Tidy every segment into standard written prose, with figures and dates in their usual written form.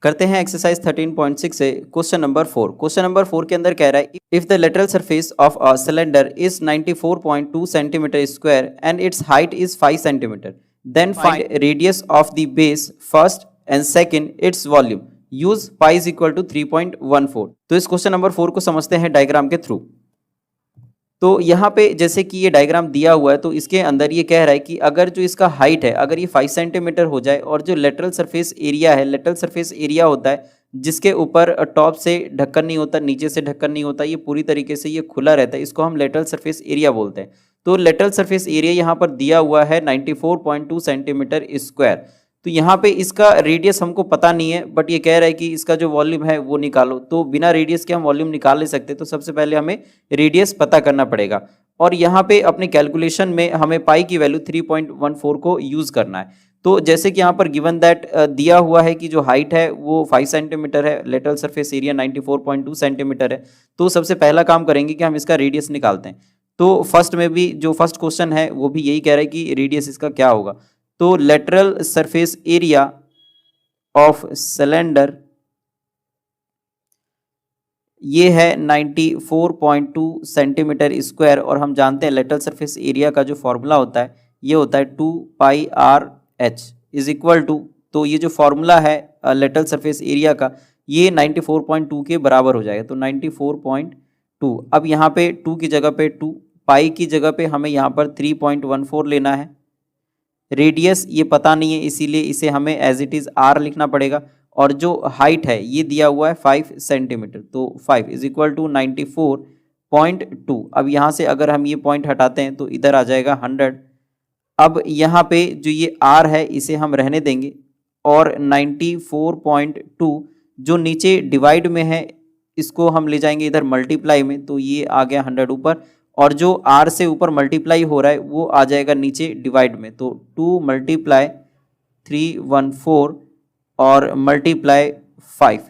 करते हैं एक्सरसाइज 13.6 से क्वेश्चन नंबर 4। क्वेश्चन नंबर 4 के अंदर कह रहा है if the lateral surface of a cylinder is 94.2 centimetre square and its height is 5 centimetre then find radius of the base first and second its volume use pi is equal to 3.14। तो इस question number 4 को समझते हैं diagram के through. तो यहाँ पे जैसे कि ये डायग्राम दिया हुआ है तो इसके अंदर ये कह रहा है कि अगर जो इसका हाइट है अगर ये 5 सेंटीमीटर हो जाए और जो लेटरल सरफेस एरिया है, लेटरल सरफेस एरिया होता है जिसके ऊपर टॉप से ढक्कन नहीं होता, नीचे से ढक्कन नहीं होता, ये पूरी तरीके से ये खुला रहता है, इसको हम लेटरल सरफेस एरिया बोलते हैं। तो लेटरल सरफेस एरिया यहाँ पर दिया हुआ है 94.2 सेंटीमीटर स्क्वायर। तो यहाँ पे इसका रेडियस हमको पता नहीं है, बट ये कह रहा है कि इसका जो वॉल्यूम है वो निकालो। तो बिना रेडियस के हम वॉल्यूम निकाल नहीं सकते, तो सबसे पहले हमें रेडियस पता करना पड़ेगा। और यहाँ पे अपने कैलकुलेशन में हमें पाई की वैल्यू 3.14 को यूज करना है। तो जैसे कि यहाँ पर गिवन दैट दिया हुआ है कि जो हाइट है वो 5 सेंटीमीटर है, लेटरल सरफेस एरिया 94.2 सेंटीमीटर है, तो सबसे पहला काम करेंगे कि हम इसका रेडियस निकालते हैं। तो फर्स्ट में भी जो फर्स्ट क्वेश्चन है वो भी यही कह रहा है कि रेडियस इसका क्या होगा। तो lateral surface area of cylinder ये है 94.2 सेंटीमीटर स्क्वायर, और हम जानते हैं लेटरल सरफेस एरिया का जो फॉर्मूला होता है ये होता है 2 pi r h is equal to, तो ये जो फॉर्मूला है लेटरल सरफेस एरिया का ये 94.2 के बराबर हो जाएगा। तो 94.2, अब यहाँ पे 2 की जगह पे 2, पाई की जगह पे हमें यहाँ पर 3.14 लेना है। रेडियस ये पता नहीं है इसीलिए इसे हमें एज इट इज़ आर लिखना पड़ेगा, और जो हाइट है ये दिया हुआ है 5 सेंटीमीटर, तो 5 इज इक्वल टू 94.2। अब यहाँ से अगर हम ये पॉइंट हटाते हैं तो इधर आ जाएगा 100। अब यहाँ पे जो ये आर है इसे हम रहने देंगे, और 94.2 जो नीचे डिवाइड में है इसको हम ले जाएंगे इधर मल्टीप्लाई में, तो ये आ गया 100 ऊपर, और जो r से ऊपर मल्टीप्लाई हो रहा है वो आ जाएगा नीचे डिवाइड में। तो 2 मल्टीप्लाई 314 और मल्टीप्लाई 5।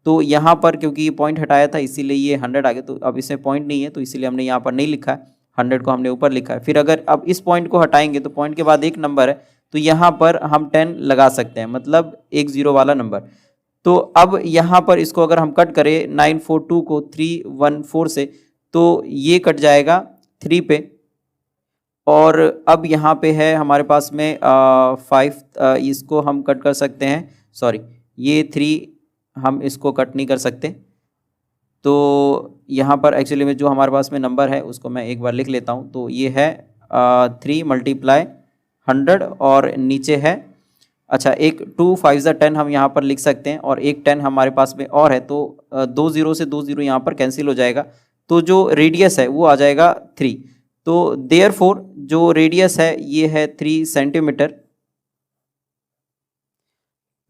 तो यहाँ पर क्योंकि ये पॉइंट हटाया था इसीलिए ये 100 आ गया, तो अब इसमें पॉइंट नहीं है तो इसीलिए हमने यहाँ पर नहीं लिखा है, 100 को हमने ऊपर लिखा है। फिर अगर अब इस पॉइंट को हटाएंगे तो पॉइंट के बाद एक नंबर है, तो यहाँ पर हम 10 लगा सकते हैं, मतलब 10 वाला नंबर। तो अब यहाँ पर इसको अगर हम कट करें 942 को 314 से, तो ये कट जाएगा 3 पे, और अब यहाँ पे है हमारे पास में 5, इसको हम कट कर सकते हैं, सॉरी ये 3 हम इसको कट नहीं कर सकते। तो यहाँ पर एक्चुअली में जो हमारे पास में नंबर है उसको मैं एक बार लिख लेता हूँ। तो ये है 3 मल्टीप्लाई 100, और नीचे है अच्छा एक 2 5 10 हम यहाँ पर लिख सकते हैं, और एक 10 हमारे पास में और है, तो 2 0 से 2 0 यहाँ पर कैंसिल हो जाएगा, तो जो रेडियस है वो आ जाएगा 3। तो देयरफॉर जो रेडियस है ये है 3 सेंटीमीटर।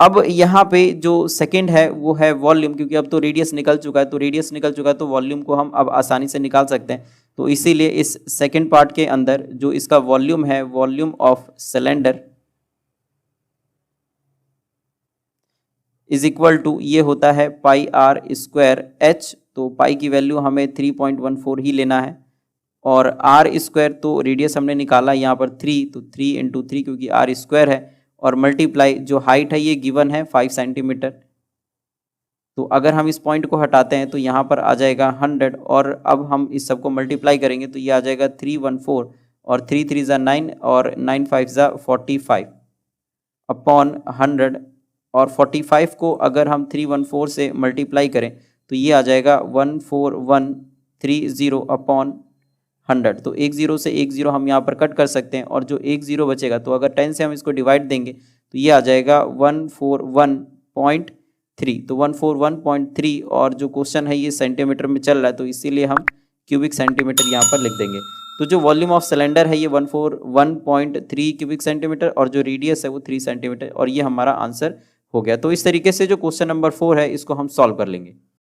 अब यहाँ पे जो सेकंड है वो है वॉल्यूम, क्योंकि अब तो रेडियस निकल चुका है, तो रेडियस निकल चुका है तो वॉल्यूम को हम अब आसानी से निकाल सकते हैं। तो इसीलिए इस सेकंड पार्ट के अंदर जो इसका वॉल्यूम है, volume of cylinder is equal to ये होता है पाई आर स्क्वायर एच। तो पाई की वैल्यू हमें 3.14 ही लेना है, और आर स्क्वायर तो रेडियस हमने निकाला यहाँ पर 3, तो 3 इंटू 3 क्योंकि आर स्क्वायर है, और मल्टीप्लाई जो हाइट है ये गिवन है 5 सेंटीमीटर। तो अगर हम इस पॉइंट को हटाते हैं तो यहाँ पर आ जाएगा 100, और अब हम इस सबको मल्टीप्लाई करेंगे तो ये आ जाएगा 314, और 3 3 ज़ा 9, और 9 5 ज़ा 45 अपॉन 100, और 45 को अगर हम 314 से मल्टीप्लाई करें तो ये आ जाएगा 14130 अपॉन 100। तो 1 0 से 1 0 हम यहाँ पर कट कर सकते हैं, और जो 1 0 बचेगा तो अगर 10 से हम इसको डिवाइड देंगे तो ये आ जाएगा 141.3। तो 141.3, और जो क्वेश्चन है ये सेंटीमीटर में चल रहा है तो इसीलिए हम क्यूबिक सेंटीमीटर यहाँ पर लिख देंगे। तो जो वॉल्यूम ऑफ सिलेंडर है ये 141.3 क्यूबिक सेंटीमीटर, और जो रेडियस है वो 3 सेंटीमीटर, और ये हमारा आंसर हो गया। तो इस तरीके से जो क्वेश्चन नंबर 4 है इसको हम सॉल्व कर लेंगे।